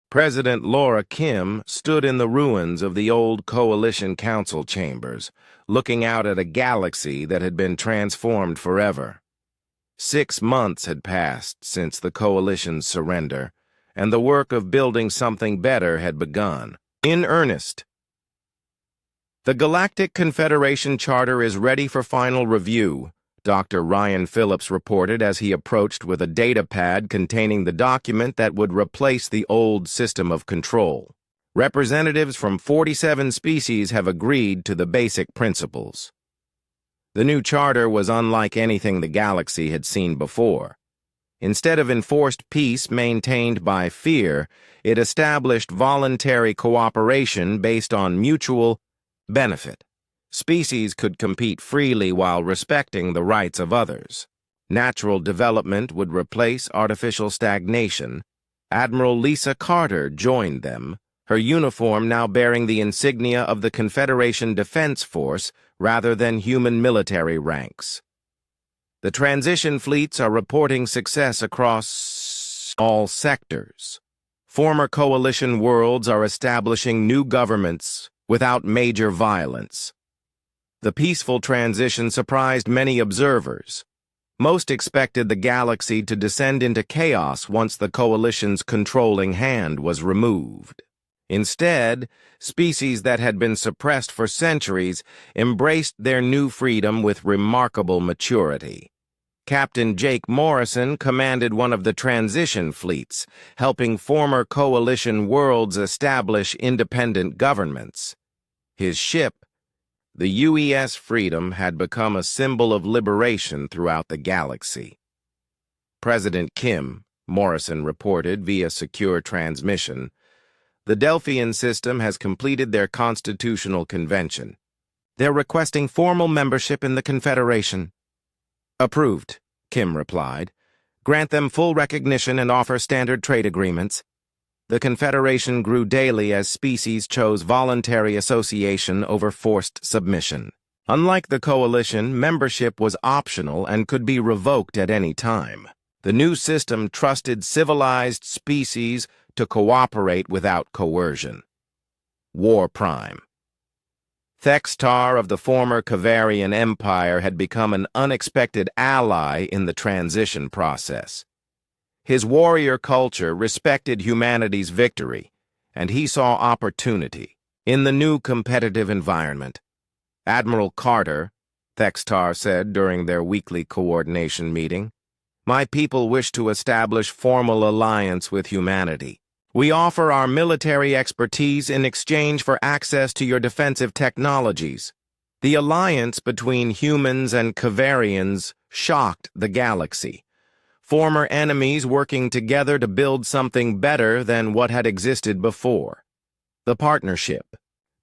President Laura Kim stood in the ruins of the old Coalition Council chambers, looking out at a galaxy that had been transformed forever. 6 months had passed since the Coalition's surrender, and the work of building something better had begun. In earnest. The Galactic Confederation Charter is ready for final review, Dr. Ryan Phillips reported as he approached with a data pad containing the document that would replace the old system of control. Representatives from 47 species have agreed to the basic principles. The new charter was unlike anything the galaxy had seen before. Instead of enforced peace maintained by fear, it established voluntary cooperation based on mutual benefit. Species could compete freely while respecting the rights of others. Natural development would replace artificial stagnation. Admiral Lisa Carter joined them, her uniform now bearing the insignia of the Confederation Defense Force rather than human military ranks. The transition fleets are reporting success across all sectors. Former coalition worlds are establishing new governments without major violence. The peaceful transition surprised many observers. Most expected the galaxy to descend into chaos once the Coalition's controlling hand was removed. Instead, species that had been suppressed for centuries embraced their new freedom with remarkable maturity. Captain Jake Morrison commanded one of the transition fleets, helping former Coalition worlds establish independent governments. His ship, the UES Freedom, had become a symbol of liberation throughout the galaxy. President Kim, Morrison reported via secure transmission, the Delphian system has completed their constitutional convention. They're requesting formal membership in the Confederation. Approved, Kim replied. Grant them full recognition and offer standard trade agreements. The Confederation grew daily as species chose voluntary association over forced submission. Unlike the Coalition, membership was optional and could be revoked at any time. The new system trusted civilized species to cooperate without coercion. War Prime. Thextar of the former Kavarian Empire had become an unexpected ally in the transition process. His warrior culture respected humanity's victory, and he saw opportunity in the new competitive environment. Admiral Carter, Thextar said during their weekly coordination meeting, "My people wish to establish formal alliance with humanity. We offer our military expertise in exchange for access to your defensive technologies." The alliance between humans and Kavarians shocked the galaxy. Former enemies working together to build something better than what had existed before. The partnership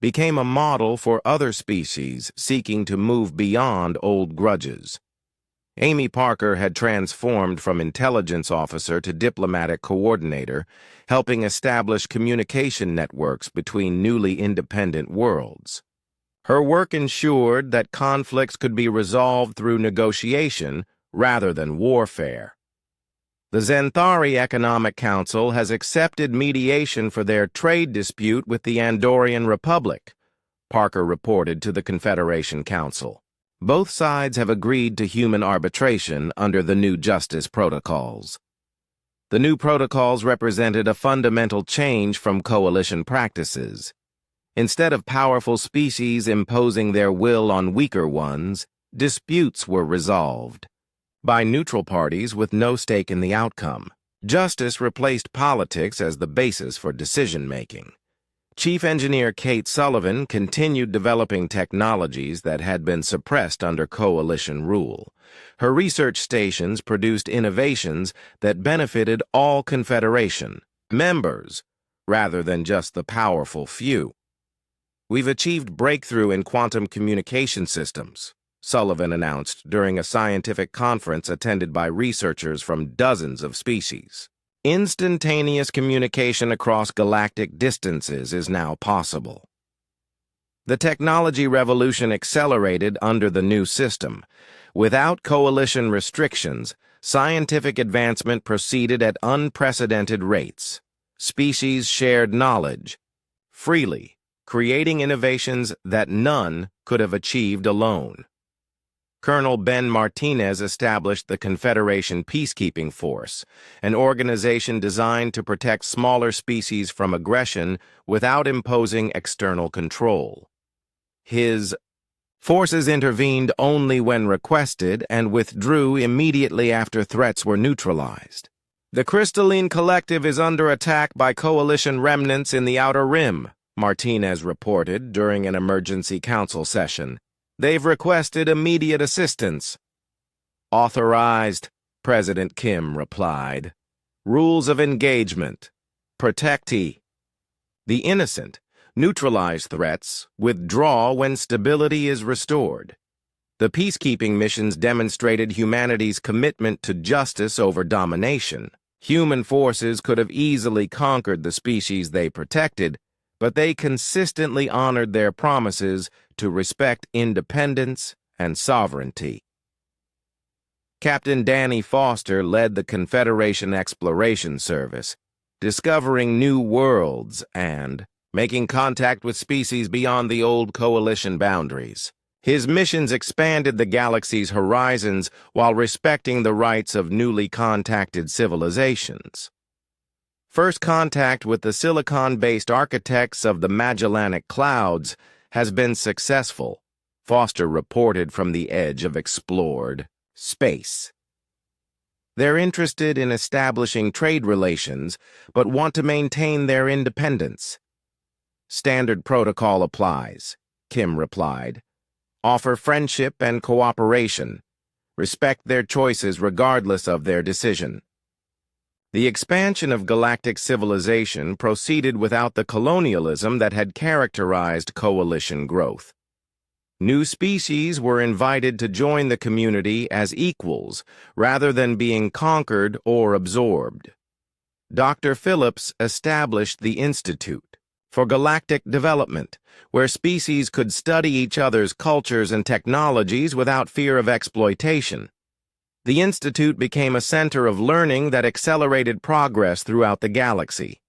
became a model for other species seeking to move beyond old grudges. Amy Parker had transformed from intelligence officer to diplomatic coordinator, helping establish communication networks between newly independent worlds. Her work ensured that conflicts could be resolved through negotiation rather than warfare. The Xanthari Economic Council has accepted mediation for their trade dispute with the Andorian Republic, Parker reported to the Confederation Council. Both sides have agreed to human arbitration under the new justice protocols. The new protocols represented a fundamental change from coalition practices. Instead of powerful species imposing their will on weaker ones, disputes were resolved by neutral parties with no stake in the outcome. Justice replaced politics as the basis for decision-making. Chief Engineer Kate Sullivan continued developing technologies that had been suppressed under Coalition rule. Her research stations produced innovations that benefited all Confederation members, rather than just the powerful few. "We've achieved breakthrough in quantum communication systems," Sullivan announced during a scientific conference attended by researchers from dozens of species. Instantaneous communication across galactic distances is now possible. The technology revolution accelerated under the new system. Without coalition restrictions, scientific advancement proceeded at unprecedented rates. Species shared knowledge freely, creating innovations that none could have achieved alone. Colonel Ben Martinez established the Confederation Peacekeeping Force, an organization designed to protect smaller species from aggression without imposing external control. His forces intervened only when requested and withdrew immediately after threats were neutralized. The Crystalline Collective is under attack by Coalition remnants in the Outer Rim, Martinez reported during an emergency council session. They've requested immediate assistance. Authorized, President Kim replied. Rules of engagement. Protectee. The innocent. Neutralize threats. Withdraw when stability is restored. The peacekeeping missions demonstrated humanity's commitment to justice over domination. Human forces could have easily conquered the species they protected, but they consistently honored their promises to respect independence and sovereignty. Captain Danny Foster led the Confederation Exploration Service, discovering new worlds and making contact with species beyond the old Coalition boundaries. His missions expanded the galaxy's horizons while respecting the rights of newly contacted civilizations. First contact with the silicon-based architects of the Magellanic Clouds has been successful, Foster reported from the edge of explored space. They're interested in establishing trade relations, but want to maintain their independence. Standard protocol applies, Kim replied. Offer friendship and cooperation. Respect their choices regardless of their decision. The expansion of galactic civilization proceeded without the colonialism that had characterized Coalition growth. New species were invited to join the community as equals rather than being conquered or absorbed. Dr. Phillips established the Institute for Galactic Development, where species could study each other's cultures and technologies without fear of exploitation. The Institute became a center of learning that accelerated progress throughout the galaxy.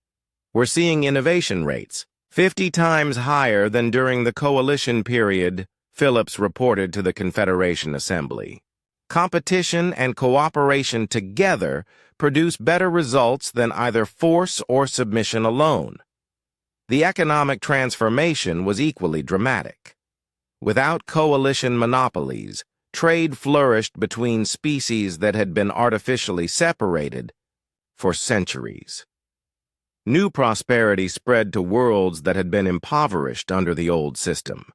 We're seeing innovation rates 50 times higher than during the Coalition period, Phillips reported to the Confederation Assembly. Competition and cooperation together produce better results than either force or submission alone. The economic transformation was equally dramatic. Without Coalition monopolies, trade flourished between species that had been artificially separated for centuries. New prosperity spread to worlds that had been impoverished under the old system.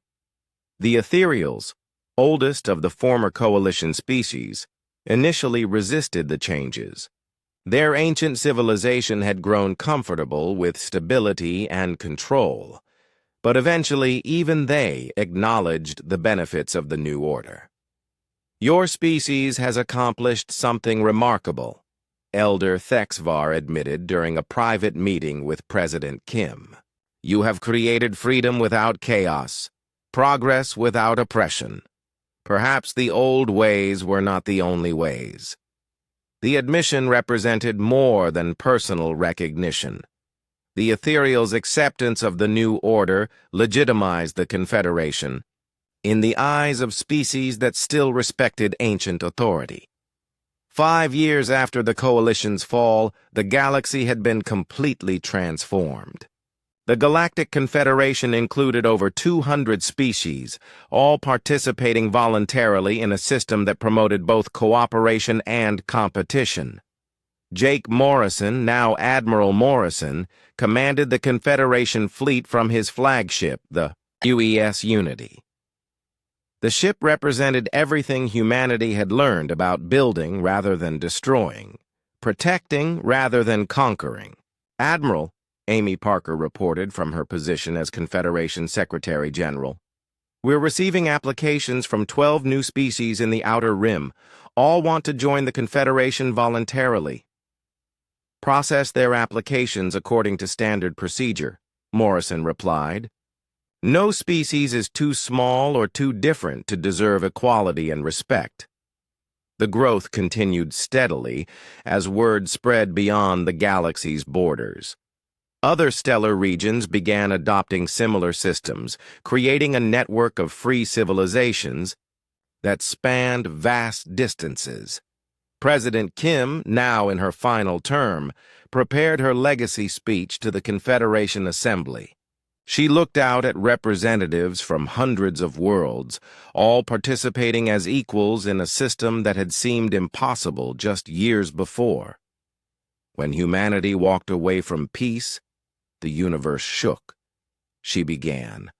The Ethereals, oldest of the former Coalition species, initially resisted the changes. Their ancient civilization had grown comfortable with stability and control, but eventually even they acknowledged the benefits of the new order. Your species has accomplished something remarkable, Elder Thexvar admitted during a private meeting with President Kim. You have created freedom without chaos, progress without oppression. Perhaps the old ways were not the only ways. The admission represented more than personal recognition. The Ethereal's acceptance of the new order legitimized the Confederation in the eyes of species that still respected ancient authority. 5 years after the Coalition's fall, the galaxy had been completely transformed. The Galactic Confederation included over 200 species, all participating voluntarily in a system that promoted both cooperation and competition. Jake Morrison, now Admiral Morrison, commanded the Confederation fleet from his flagship, the UES Unity. The ship represented everything humanity had learned about building rather than destroying, protecting rather than conquering. Admiral Amy Parker reported from her position as Confederation Secretary General. We're receiving applications from 12 new species in the Outer Rim. All want to join the Confederation voluntarily. Process their applications according to standard procedure, Morrison replied. No species is too small or too different to deserve equality and respect. The growth continued steadily as word spread beyond the galaxy's borders. Other stellar regions began adopting similar systems, creating a network of free civilizations that spanned vast distances. President Kim, now in her final term, prepared her legacy speech to the Confederation Assembly. She looked out at representatives from hundreds of worlds, all participating as equals in a system that had seemed impossible just years before. When humanity walked away from peace, the universe shook. She began.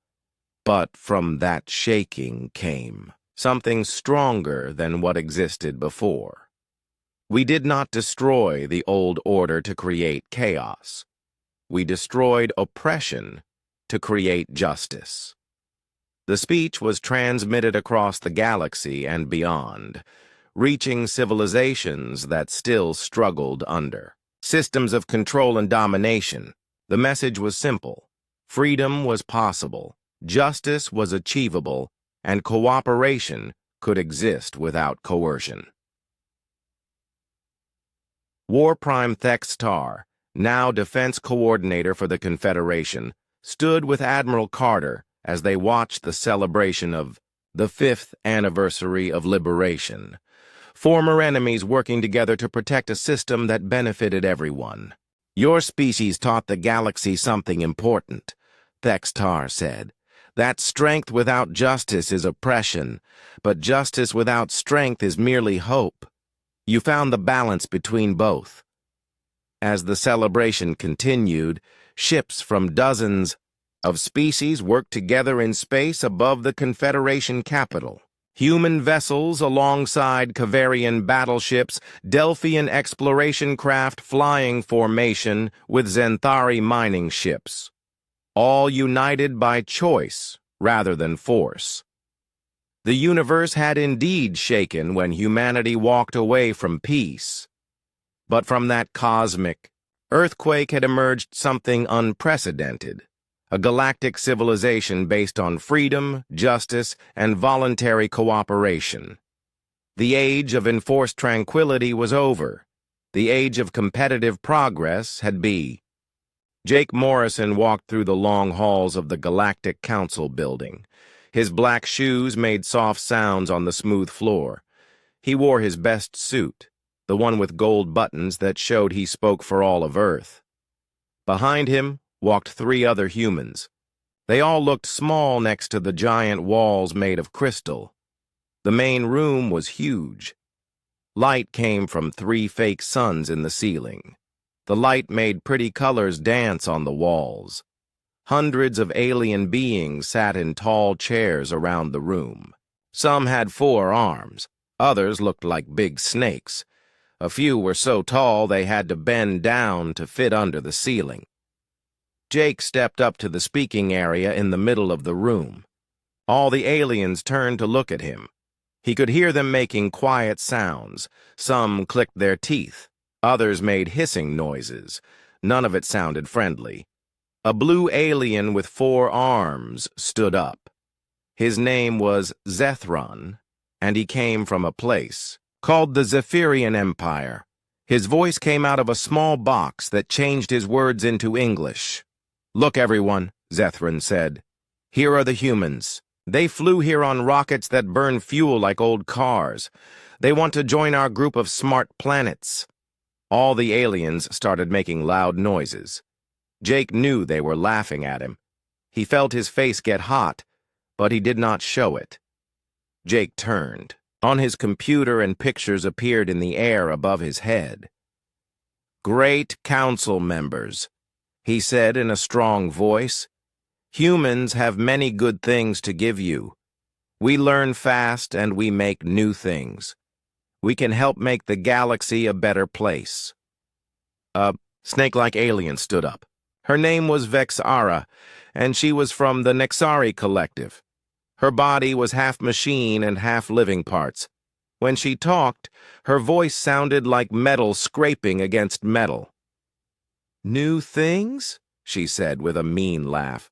But from that shaking came something stronger than what existed before. We did not destroy the old order to create chaos. We destroyed oppression to create justice. The speech was transmitted across the galaxy and beyond, reaching civilizations that still struggled under systems of control and domination. The message was simple. Freedom was possible, justice was achievable, and cooperation could exist without coercion. War Prime Thextar, now Defense Coordinator for the Confederation, stood with Admiral Carter as they watched the celebration of the 5th anniversary of liberation. Former enemies working together to protect a system that benefited everyone. Your species taught the galaxy something important, Thextar said. That strength without justice is oppression, but justice without strength is merely hope. You found the balance between both. As the celebration continued, ships from dozens of species worked together in space above the Confederation capital. Human vessels alongside Kavarian battleships, Delphian exploration craft flying formation with Zenthari mining ships. All united by choice rather than force. The universe had indeed shaken when humanity walked away from peace. But from that cosmic earthquake had emerged something unprecedented. A galactic civilization based on freedom, justice, and voluntary cooperation. The age of enforced tranquility was over. The age of competitive progress had begun. Jake Morrison walked through the long halls of the Galactic Council building. His black shoes made soft sounds on the smooth floor. He wore his best suit, the one with gold buttons that showed he spoke for all of Earth. Behind him walked 3 other humans. They all looked small next to the giant walls made of crystal. The main room was huge. Light came from 3 fake suns in the ceiling. The light made pretty colors dance on the walls. Hundreds of alien beings sat in tall chairs around the room. Some had 4 arms. Others looked like big snakes. A few were so tall they had to bend down to fit under the ceiling. Jake stepped up to the speaking area in the middle of the room. All the aliens turned to look at him. He could hear them making quiet sounds. Some clicked their teeth. Others made hissing noises. None of it sounded friendly. A blue alien with 4 arms stood up. His name was Zethron, and he came from a place called the Zephyrian Empire. His voice came out of a small box that changed his words into English. "Look, everyone," Zethron said. "Here are the humans. They flew here on rockets that burn fuel like old cars. They want to join our group of smart planets." All the aliens started making loud noises. Jake knew they were laughing at him. He felt his face get hot, but he did not show it. Jake turned. On his computer, and pictures appeared in the air above his head. "Great council members," he said in a strong voice. "Humans have many good things to give you. We learn fast and we make new things. We can help make the galaxy a better place." A snake-like alien stood up. Her name was Vexara, and she was from the Nexari Collective. Her body was half machine and half living parts. When she talked, her voice sounded like metal scraping against metal. "New things?" she said with a mean laugh.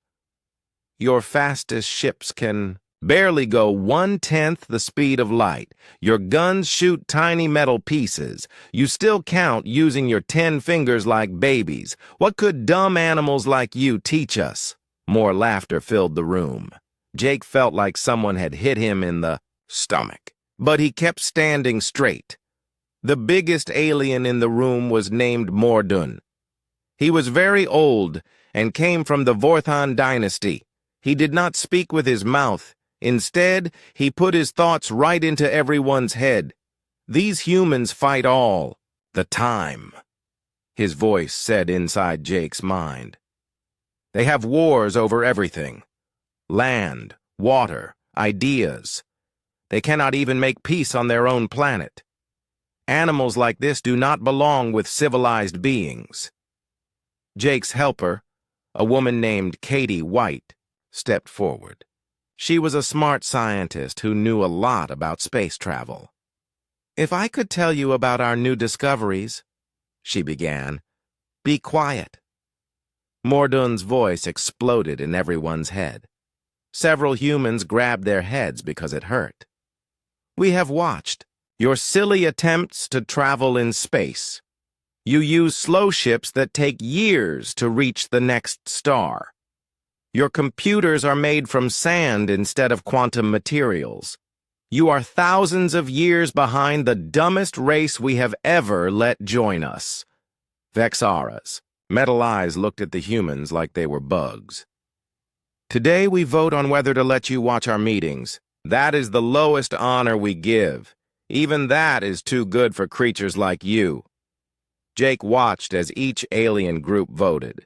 "Your fastest ships can barely go 1/10 the speed of light. Your guns shoot tiny metal pieces. You still count using your 10 fingers like babies. What could dumb animals like you teach us? More laughter filled the room. Jake felt like someone had hit him in the stomach, but he kept standing straight. The biggest alien in the room was named Mordun. He was very old and came from the Vorthan dynasty. He did not speak with his mouth. Instead, he put his thoughts right into everyone's head. These humans fight all the time, his voice said inside Jake's mind. They have wars over everything. Land, water, ideas. They cannot even make peace on their own planet. Animals like this do not belong with civilized beings. Jake's helper, a woman named Katie White, stepped forward. She was a smart scientist who knew a lot about space travel. "If I could tell you about our new discoveries," she began. "Be quiet." Mordun's voice exploded in everyone's head. Several humans grabbed their heads because it hurt. "We have watched your silly attempts to travel in space. You use slow ships that take years to reach the next star. Your computers are made from sand instead of quantum materials. You are thousands of years behind the dumbest race we have ever let join us." Vexaras. Metal eyes looked at the humans like they were bugs. "Today we vote on whether to let you watch our meetings. That is the lowest honor we give. Even that is too good for creatures like you." Jake watched as each alien group voted.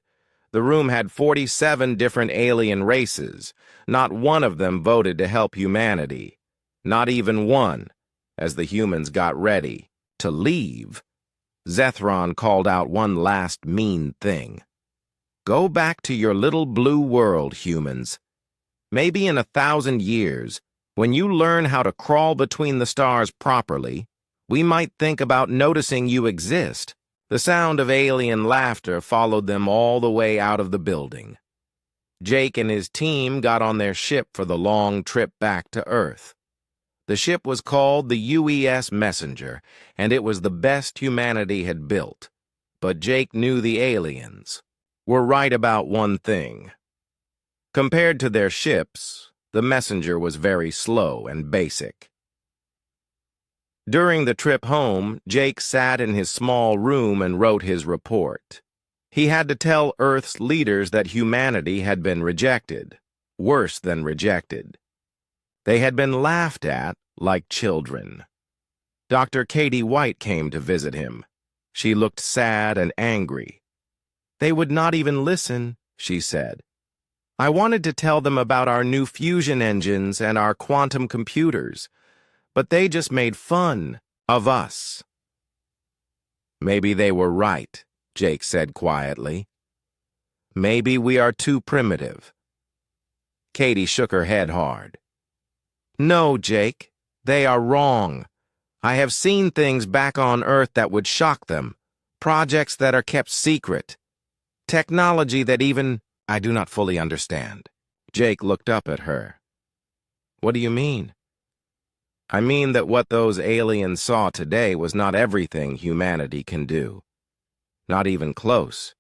The room had 47 different alien races. Not one of them voted to help humanity. Not even one. As the humans got ready to leave, Zethron called out one last mean thing. "Go back to your little blue world, humans. Maybe in 1,000 years, when you learn how to crawl between the stars properly, we might think about noticing you exist." The sound of alien laughter followed them all the way out of the building. Jake and his team got on their ship for the long trip back to Earth. The ship was called the UES Messenger, and it was the best humanity had built. But Jake knew the aliens were right about one thing. Compared to their ships, the Messenger was very slow and basic. During the trip home, Jake sat in his small room and wrote his report. He had to tell Earth's leaders that humanity had been rejected, worse than rejected. They had been laughed at like children. Dr. Katie White came to visit him. She looked sad and angry. "They would not even listen," she said. "I wanted to tell them about our new fusion engines and our quantum computers, but they just made fun of us." "Maybe they were right," Jake said quietly. "Maybe we are too primitive." Katie shook her head hard. "No, Jake, they are wrong. I have seen things back on Earth that would shock them, projects that are kept secret, technology that even I do not fully understand." Jake looked up at her. "What do you mean?" "I mean that what those aliens saw today was not everything humanity can do. Not even close.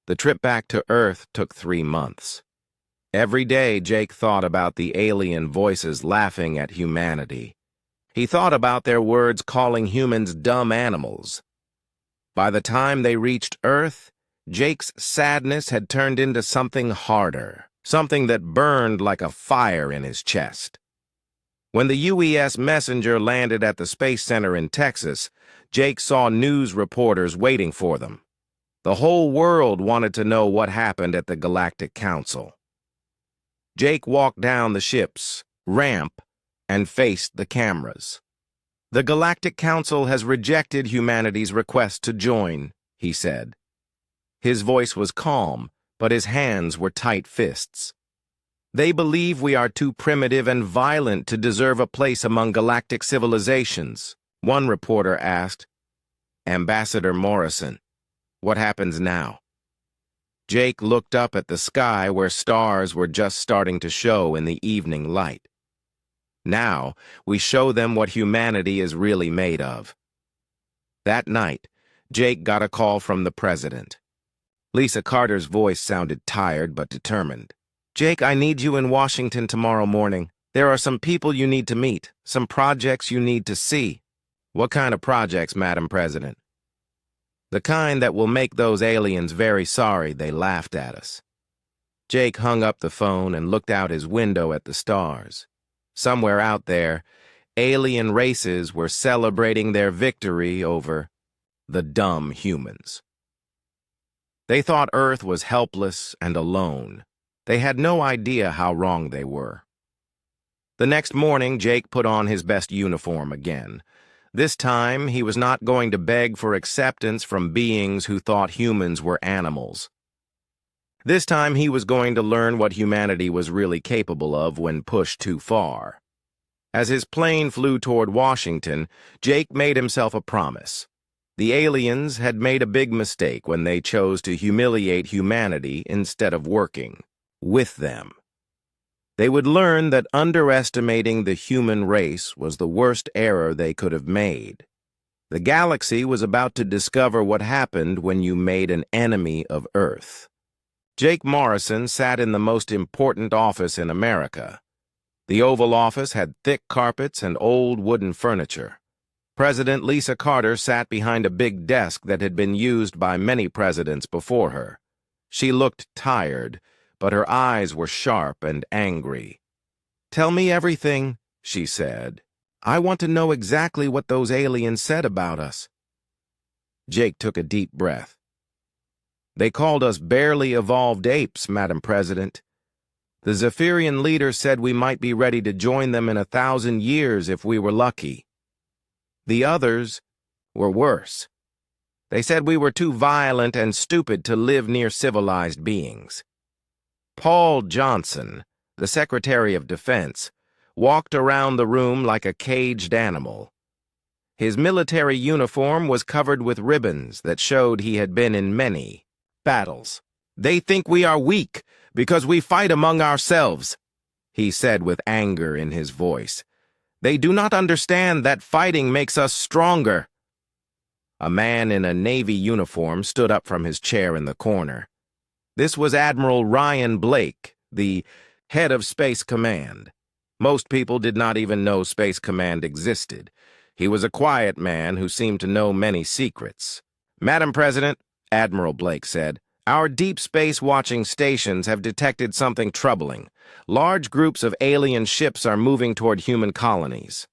The trip back to Earth took 3 months. Every day Jake thought about the alien voices laughing at humanity. He thought about their words calling humans dumb animals. By the time they reached Earth, Jake's sadness had turned into something harder, something that burned like a fire in his chest. When the UES Messenger landed at the Space Center in Texas, Jake saw news reporters waiting for them. The whole world wanted to know what happened at the Galactic Council. Jake walked down the ship's ramp and faced the cameras. "The Galactic Council has rejected humanity's request to join," he said. His voice was calm, but his hands were tight fists. "They believe we are too primitive and violent to deserve a place among galactic civilizations." One reporter asked, "Ambassador Morrison, what happens now?" Jake looked up at the sky where stars were just starting to show in the evening light. Now, we show them what humanity is really made of. That night, Jake got a call from the president. Lisa Carter's voice sounded tired but determined. "Jake, I need you in Washington tomorrow morning. There are some people you need to meet, some projects you need to see." "What kind of projects, Madam President?" "The kind that will make those aliens very sorry they laughed at us." Jake hung up the phone and looked out his window at the stars. Somewhere out there, alien races were celebrating their victory over the dumb humans. They thought Earth was helpless and alone. They had no idea how wrong they were. The next morning, Jake put on his best uniform again. This time, he was not going to beg for acceptance from beings who thought humans were animals. This time, he was going to learn what humanity was really capable of when pushed too far. As his plane flew toward Washington, Jake made himself a promise. The aliens had made a big mistake when they chose to humiliate humanity instead of working with them. They would learn that underestimating the human race was the worst error they could have made. The galaxy was about to discover what happened when you made an enemy of Earth. Jake Morrison sat in the most important office in America. The Oval Office had thick carpets and old wooden furniture. President Lisa Carter sat behind a big desk that had been used by many presidents before her. She looked tired, but her eyes were sharp and angry. "Tell me everything," she said. "I want to know exactly what those aliens said about us." Jake took a deep breath. "They called us barely evolved apes, Madam President. The Zephyrian leader said we might be ready to join them in 1,000 years if we were lucky. The others were worse. They said we were too violent and stupid to live near civilized beings." Paul Johnson, the Secretary of Defense, walked around the room like a caged animal. His military uniform was covered with ribbons that showed he had been in many battles. "They think we are weak because we fight among ourselves," he said with anger in his voice. "They do not understand that fighting makes us stronger." A man in a Navy uniform stood up from his chair in the corner. This was Admiral Ryan Blake, the head of Space Command. Most people did not even know Space Command existed. He was a quiet man who seemed to know many secrets. "Madam President," Admiral Blake said, "our deep space watching stations have detected something troubling. Large groups of alien ships are moving toward human colonies."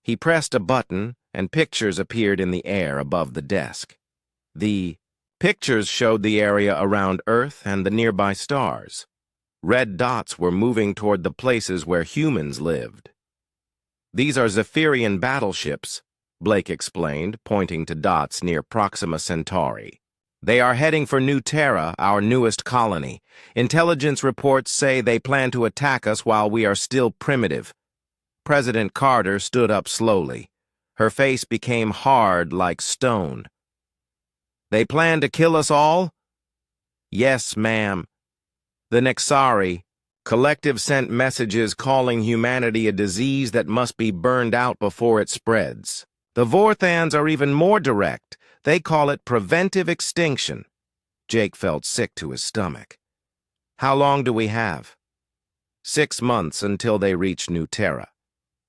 He pressed a button, and pictures appeared in the air above the desk. The pictures showed the area around Earth and the nearby stars. Red dots were moving toward the places where humans lived. "These are Zephyrian battleships," Blake explained, pointing to dots near Proxima Centauri. "They are heading for New Terra, our newest colony. Intelligence reports say they plan to attack us while we are still primitive." President Carter stood up slowly. Her face became hard like stone. "They plan to kill us all?" "Yes, ma'am. The Nexari collective sent messages calling humanity a disease that must be burned out before it spreads. The Vorthans are even more direct. They call it preventive extinction." Jake felt sick to his stomach. "How long do we have?" 6 months until they reach New Terra.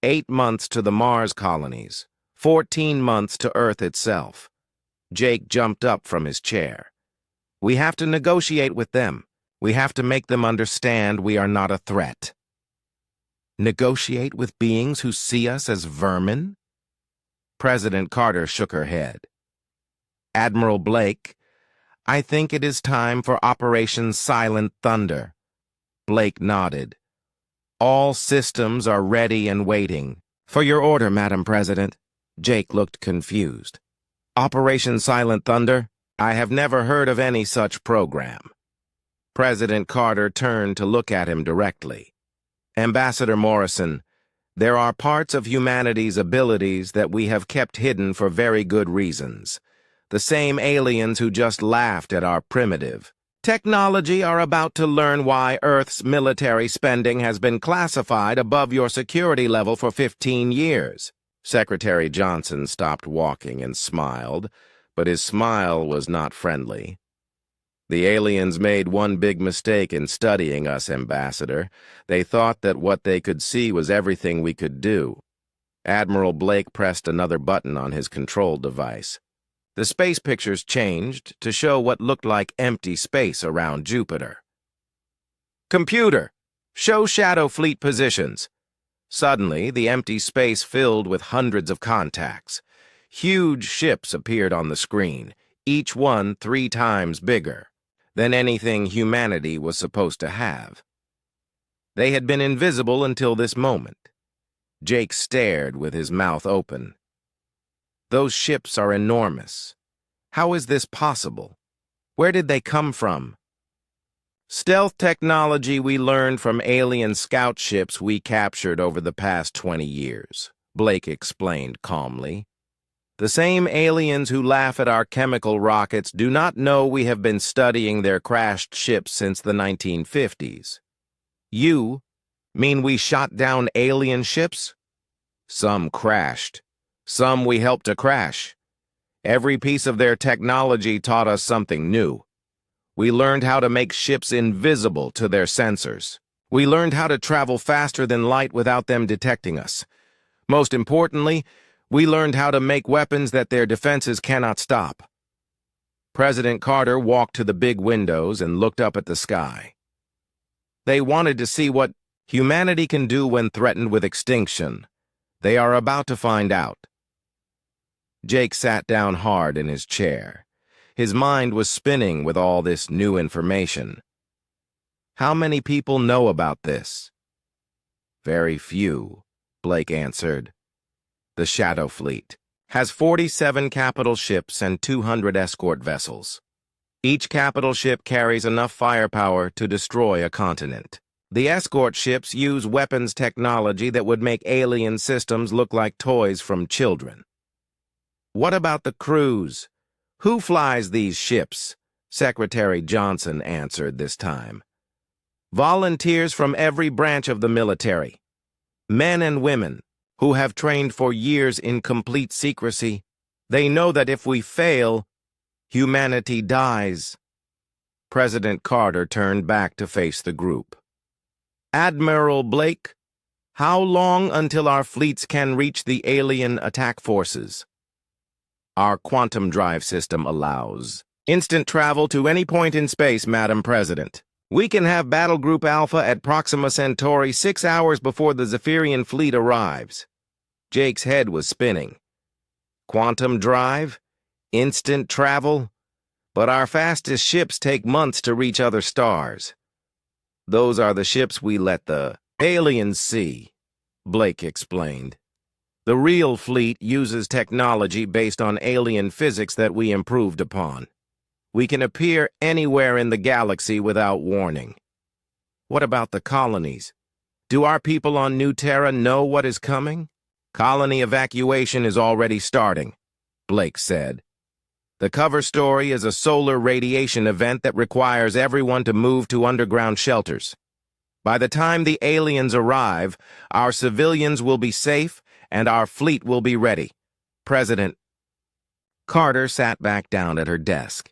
8 months to the Mars colonies. 14 months to Earth itself. Jake jumped up from his chair. "We have to negotiate with them. We have to make them understand we are not a threat." "Negotiate with beings who see us as vermin?" President Carter shook her head. "Admiral Blake, I think it is time for Operation Silent Thunder." Blake nodded. "All systems are ready and waiting." "For your order, Madam President." Jake looked confused. "Operation Silent Thunder? I have never heard of any such program." President Carter turned to look at him directly. "Ambassador Morrison, there are parts of humanity's abilities that we have kept hidden for very good reasons. The same aliens who just laughed at our primitive Technology are about to learn why Earth's military spending has been classified above your security level for 15 years. Secretary Johnson stopped walking and smiled, but his smile was not friendly. The aliens made one big mistake in studying us, Ambassador. They thought that what they could see was everything we could do. Admiral Blake pressed another button on his control device. The space pictures changed to show what looked like empty space around Jupiter. Computer, show Shadow Fleet positions. Suddenly, the empty space filled with hundreds of contacts. Huge ships appeared on the screen, each one 3 times bigger than anything humanity was supposed to have. They had been invisible until this moment. Jake stared with his mouth open. Those ships are enormous. How is this possible? Where did they come from? Stealth technology we learned from alien scout ships we captured over the past 20 years, Blake explained calmly. The same aliens who laugh at our chemical rockets do not know we have been studying their crashed ships since the 1950s. You mean we shot down alien ships? Some crashed. Some we helped to crash. Every piece of their technology taught us something new. We learned how to make ships invisible to their sensors. We learned how to travel faster than light without them detecting us. Most importantly, we learned how to make weapons that their defenses cannot stop. President Carter walked to the big windows and looked up at the sky. They wanted to see what humanity can do when threatened with extinction. They are about to find out. Jake sat down hard in his chair. His mind was spinning with all this new information. How many people know about this? Very few, Blake answered. The Shadow Fleet has 47 capital ships and 200 escort vessels. Each capital ship carries enough firepower to destroy a continent. The escort ships use weapons technology that would make alien systems look like toys from children. What about the crews? Who flies these ships? Secretary Johnson answered this time. Volunteers from every branch of the military. Men and women who have trained for years in complete secrecy. They know that if we fail, humanity dies. President Carter turned back to face the group. Admiral Blake, how long until our fleets can reach the alien attack forces? Our quantum drive system allows instant travel to any point in space, Madam President. We can have Battle Group Alpha at Proxima Centauri 6 hours before the Zephyrian fleet arrives. Jake's head was spinning. Quantum drive? Instant travel? But our fastest ships take months to reach other stars. Those are the ships we let the aliens see, Blake explained. The real fleet uses technology based on alien physics that we improved upon. We can appear anywhere in the galaxy without warning. What about the colonies? Do our people on New Terra know what is coming? Colony evacuation is already starting, Blake said. The cover story is a solar radiation event that requires everyone to move to underground shelters. By the time the aliens arrive, our civilians will be safe and our fleet will be ready. President Carter sat back down at her desk.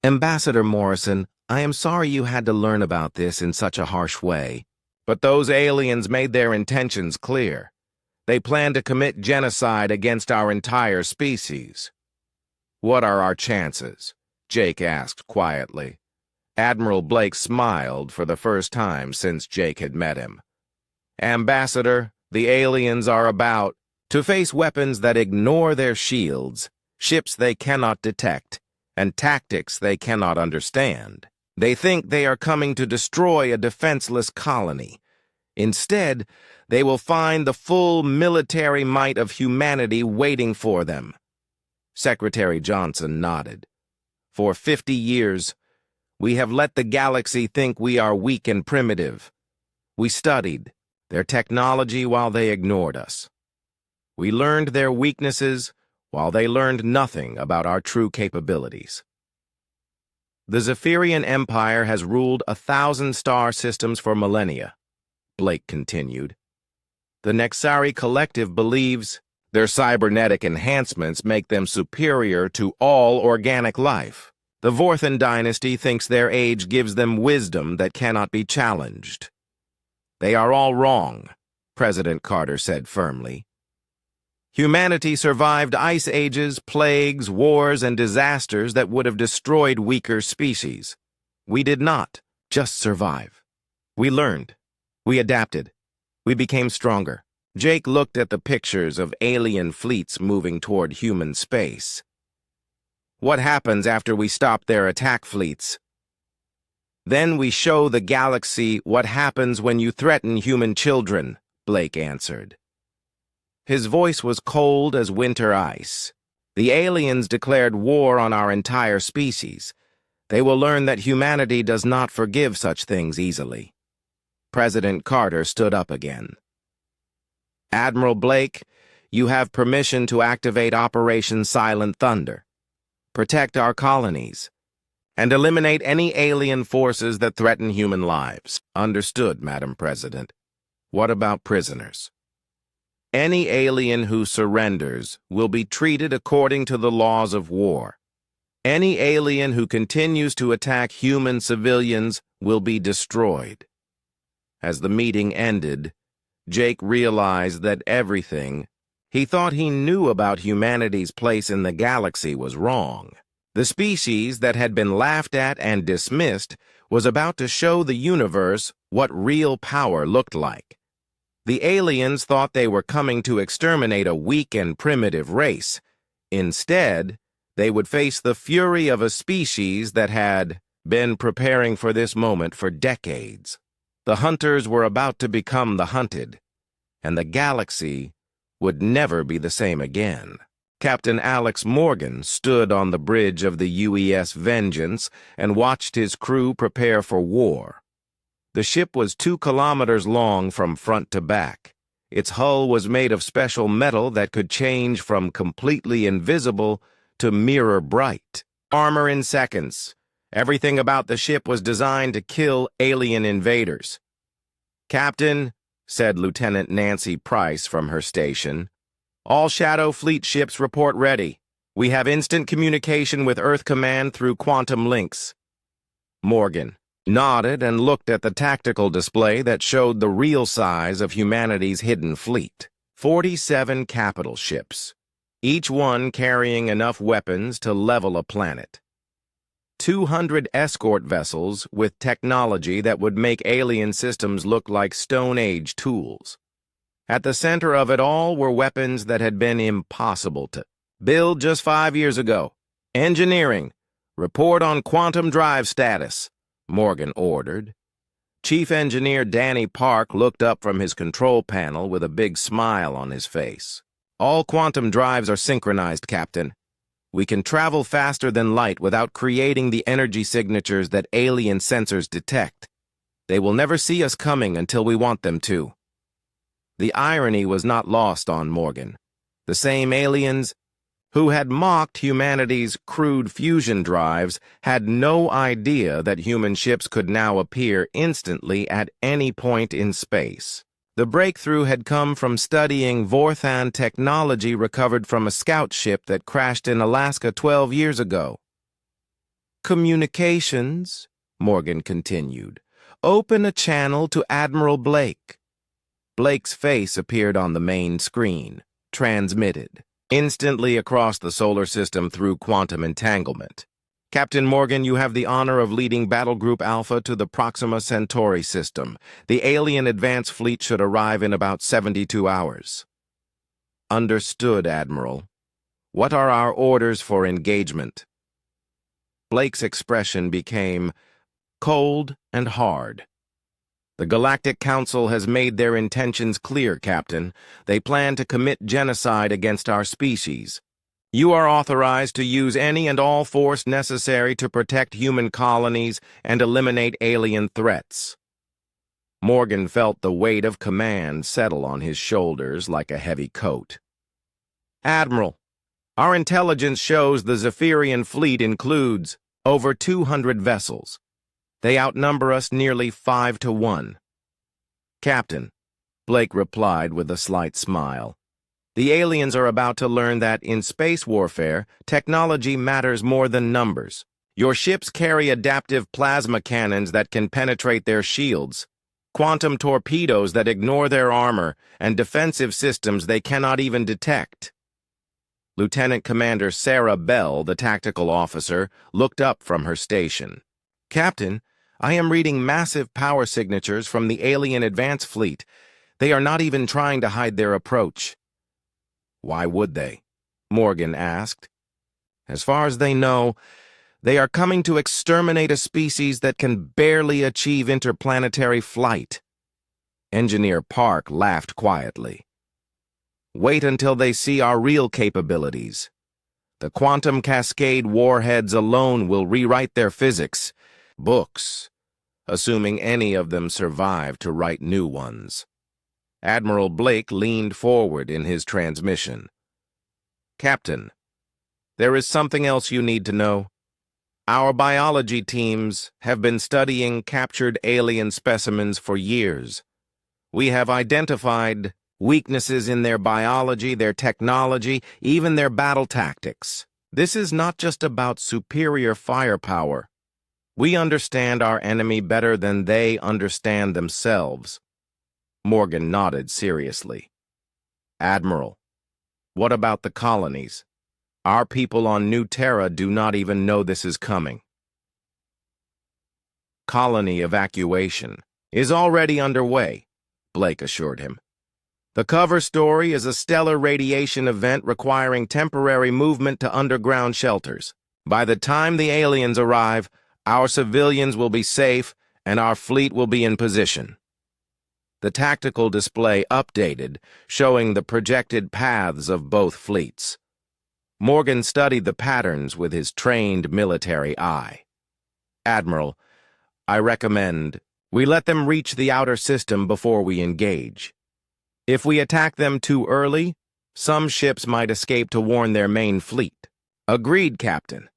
Ambassador Morrison, I am sorry you had to learn about this in such a harsh way. But those aliens made their intentions clear. They plan to commit genocide against our entire species. What are our chances? Jake asked quietly. Admiral Blake smiled for the first time since Jake had met him. Ambassador, the aliens are about to face weapons that ignore their shields, ships they cannot detect, and tactics they cannot understand. They think they are coming to destroy a defenseless colony. Instead, they will find the full military might of humanity waiting for them. Secretary Johnson nodded. For 50 years, we have let the galaxy think we are weak and primitive. We studied their technology while they ignored us. We learned their weaknesses while they learned nothing about our true capabilities. The Zephyrian Empire has ruled 1,000 star systems for millennia, Blake continued. The Nexari Collective believes their cybernetic enhancements make them superior to all organic life. The Vorthan dynasty thinks their age gives them wisdom that cannot be challenged. They are all wrong, President Carter said firmly. Humanity survived ice ages, plagues, wars, and disasters that would have destroyed weaker species. We did not just survive. We learned. We adapted. We became stronger. Jake looked at the pictures of alien fleets moving toward human space. What happens after we stop their attack fleets? Then we show the galaxy what happens when you threaten human children, Blake answered. His voice was cold as winter ice. The aliens declared war on our entire species. They will learn that humanity does not forgive such things easily. President Carter stood up again. Admiral Blake, you have permission to activate Operation Silent Thunder. Protect our colonies, and eliminate any alien forces that threaten human lives. Understood, Madam President. What about prisoners? Any alien who surrenders will be treated according to the laws of war. Any alien who continues to attack human civilians will be destroyed. As the meeting ended, Jake realized that everything he thought he knew about humanity's place in the galaxy was wrong. The species that had been laughed at and dismissed was about to show the universe what real power looked like. The aliens thought they were coming to exterminate a weak and primitive race. Instead, they would face the fury of a species that had been preparing for this moment for decades. The hunters were about to become the hunted, and the galaxy would never be the same again. Captain Alex Morgan stood on the bridge of the UES Vengeance and watched his crew prepare for war. The ship was 2 kilometers long from front to back. Its hull was made of special metal that could change from completely invisible to mirror bright. Armor in seconds. Everything about the ship was designed to kill alien invaders. Captain, said Lieutenant Nancy Price from her station, all Shadow Fleet ships report ready. We have instant communication with Earth Command through quantum links. Morgan nodded and looked at the tactical display that showed the real size of humanity's hidden fleet. 47 capital ships, each one carrying enough weapons to level a planet. 200 escort vessels with technology that would make alien systems look like Stone Age tools. At the center of it all were weapons that had been impossible to build just 5 years ago. Engineering, report on quantum drive status, Morgan ordered. Chief Engineer Danny Park looked up from his control panel with a big smile on his face. All quantum drives are synchronized, Captain. We can travel faster than light without creating the energy signatures that alien sensors detect. They will never see us coming until we want them to. The irony was not lost on Morgan. The same aliens who had mocked humanity's crude fusion drives had no idea that human ships could now appear instantly at any point in space. The breakthrough had come from studying Vorthan technology recovered from a scout ship that crashed in Alaska 12 years ago. Communications, Morgan continued. Open a channel to Admiral Blake. Blake's face appeared on the main screen, transmitted, instantly across the solar system through quantum entanglement. Captain Morgan, you have the honor of leading Battle Group Alpha to the Proxima Centauri system. The alien advance fleet should arrive in about 72 hours. Understood, Admiral. What are our orders for engagement? Blake's expression became cold and hard. The Galactic Council has made their intentions clear, Captain. They plan to commit genocide against our species. You are authorized to use any and all force necessary to protect human colonies and eliminate alien threats. Morgan felt the weight of command settle on his shoulders like a heavy coat. Admiral, our intelligence shows the Zephyrian fleet includes Over 200 vessels. They outnumber us nearly 5-1. Captain, Blake replied with a slight smile. The aliens are about to learn that in space warfare, technology matters more than numbers. Your ships carry adaptive plasma cannons that can penetrate their shields, quantum torpedoes that ignore their armor, and defensive systems they cannot even detect. Lieutenant Commander Sarah Bell, the tactical officer, looked up from her station. Captain, I am reading massive power signatures from the alien advance fleet. They are not even trying to hide their approach. Why would they? Morgan asked. As far as they know, they are coming to exterminate a species that can barely achieve interplanetary flight. Engineer Park laughed quietly. Wait until they see our real capabilities. The quantum cascade warheads alone will rewrite their physics, books, assuming any of them survive to write new ones. Admiral Blake leaned forward in his transmission. Captain, there is something else you need to know. Our biology teams have been studying captured alien specimens for years. We have identified weaknesses in their biology, their technology, even their battle tactics. This is not just about superior firepower. We understand our enemy better than they understand themselves. Morgan nodded seriously. Admiral, what about the colonies? Our people on New Terra do not even know this is coming. Colony evacuation is already underway, Blake assured him. The cover story is a stellar radiation event requiring temporary movement to underground shelters. By the time the aliens arrive, our civilians will be safe and our fleet will be in position. The tactical display updated, showing the projected paths of both fleets. Morgan studied the patterns with his trained military eye. Admiral, I recommend we let them reach the outer system before we engage. If we attack them too early, some ships might escape to warn their main fleet. Agreed, Captain.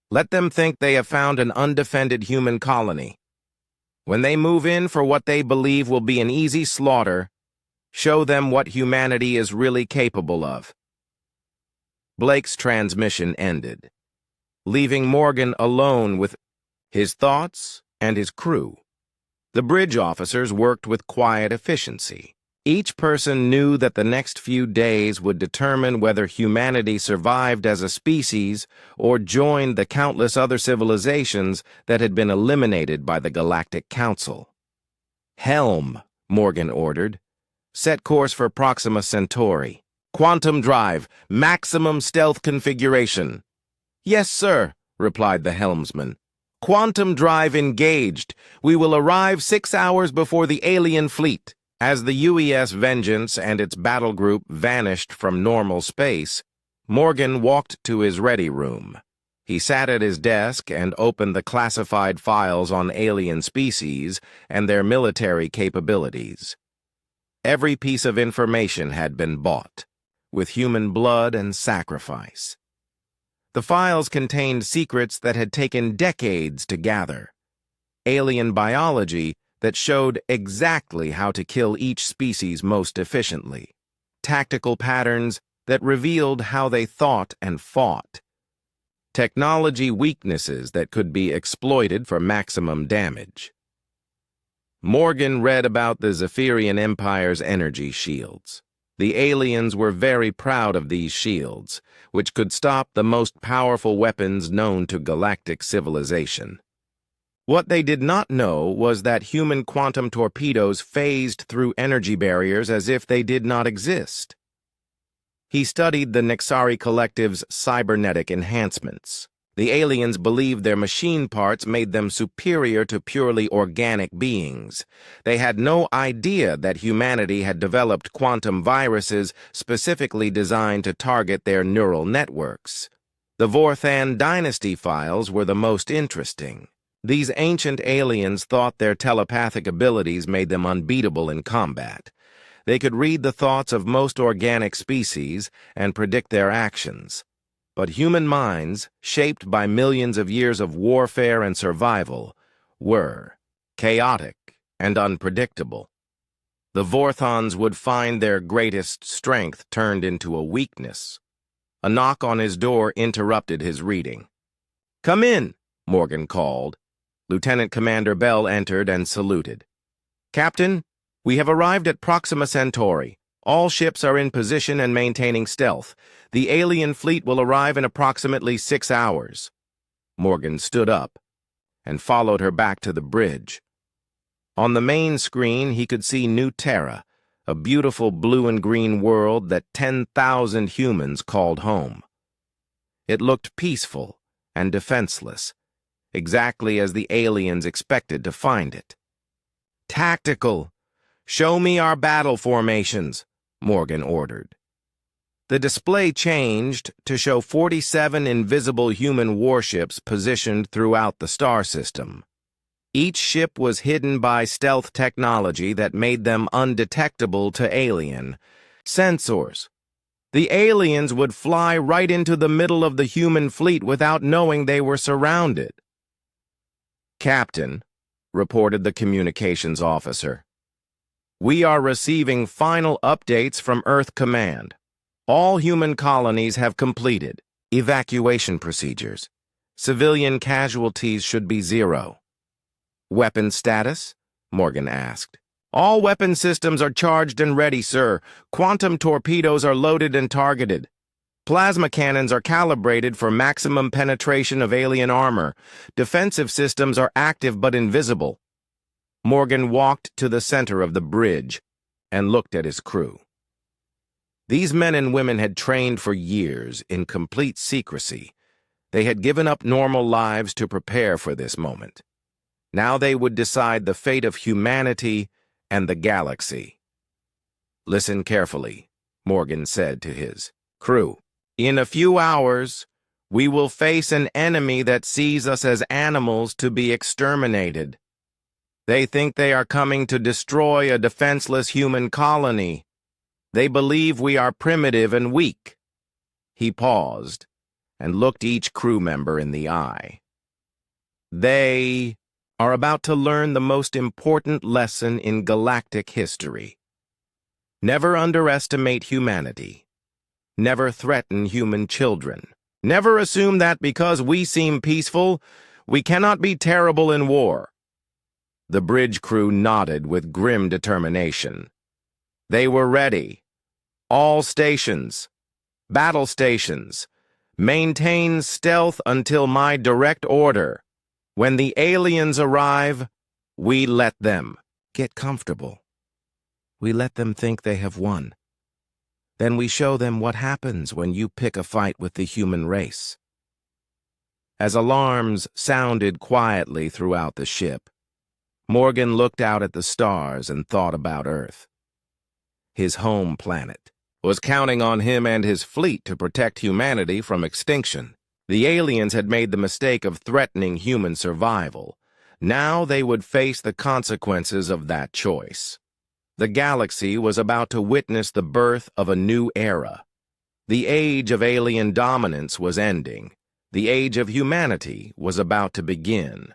Let them think they have found an undefended human colony. When they move in for what they believe will be an easy slaughter, show them what humanity is really capable of. Blake's transmission ended, leaving Morgan alone with his thoughts and his crew. The bridge officers worked with quiet efficiency. Each person knew that the next few days would determine whether humanity survived as a species or joined the countless other civilizations that had been eliminated by the Galactic Council. Helm, Morgan ordered. Set course for Proxima Centauri. Quantum drive, maximum stealth configuration. Yes, sir, replied the helmsman. Quantum drive engaged. We will arrive 6 hours before the alien fleet. As the UES Vengeance and its battle group vanished from normal space, Morgan walked to his ready room. He sat at his desk and opened the classified files on alien species and their military capabilities. Every piece of information had been bought, with human blood and sacrifice. The files contained secrets that had taken decades to gather. Alien biology that showed exactly how to kill each species most efficiently. Tactical patterns that revealed how they thought and fought. Technology weaknesses that could be exploited for maximum damage. Morgan read about the Zephyrian Empire's energy shields. The aliens were very proud of these shields, which could stop the most powerful weapons known to galactic civilization. What they did not know was that human quantum torpedoes phased through energy barriers as if they did not exist. He studied the Nexari Collective's cybernetic enhancements. The aliens believed their machine parts made them superior to purely organic beings. They had no idea that humanity had developed quantum viruses specifically designed to target their neural networks. The Vorthan dynasty files were the most interesting. These ancient aliens thought their telepathic abilities made them unbeatable in combat. They could read the thoughts of most organic species and predict their actions. But human minds, shaped by millions of years of warfare and survival, were chaotic and unpredictable. The Vorthons would find their greatest strength turned into a weakness. A knock on his door interrupted his reading. "Come in," Morgan called. Lieutenant Commander Bell entered and saluted. "Captain, we have arrived at Proxima Centauri. All ships are in position and maintaining stealth. The alien fleet will arrive in approximately 6 hours." Morgan stood up and followed her back to the bridge. On the main screen, he could see New Terra, a beautiful blue and green world that 10,000 humans called home. It looked peaceful and defenseless, exactly as the aliens expected to find it. "Tactical. Show me our battle formations," Morgan ordered. The display changed to show 47 invisible human warships positioned throughout the star system. Each ship was hidden by stealth technology that made them undetectable to alien sensors. The aliens would fly right into the middle of the human fleet without knowing they were surrounded. "Captain," reported the communications officer, "we are receiving final updates from Earth Command. All human colonies have completed evacuation procedures. Civilian casualties should be 0. "Weapon status?" Morgan asked. "All weapon systems are charged and ready, sir. Quantum torpedoes are loaded and targeted. Plasma cannons are calibrated for maximum penetration of alien armor. Defensive systems are active but invisible." Morgan walked to the center of the bridge and looked at his crew. These men and women had trained for years in complete secrecy. They had given up normal lives to prepare for this moment. Now they would decide the fate of humanity and the galaxy. "Listen carefully," Morgan said to his crew. "In a few hours, we will face an enemy that sees us as animals to be exterminated. They think they are coming to destroy a defenseless human colony. They believe we are primitive and weak." He paused and looked each crew member in the eye. "They are about to learn the most important lesson in galactic history. Never underestimate humanity. Never threaten human children. Never assume that because we seem peaceful, we cannot be terrible in war." The bridge crew nodded with grim determination. They were ready. "All stations, battle stations, maintain stealth until my direct order. When the aliens arrive, we let them get comfortable. We let them think they have won. Then we show them what happens when you pick a fight with the human race." As alarms sounded quietly throughout the ship, Morgan looked out at the stars and thought about Earth. His home planet was counting on him and his fleet to protect humanity from extinction. The aliens had made the mistake of threatening human survival. Now they would face the consequences of that choice. The galaxy was about to witness the birth of a new era. The age of alien dominance was ending. The age of humanity was about to begin.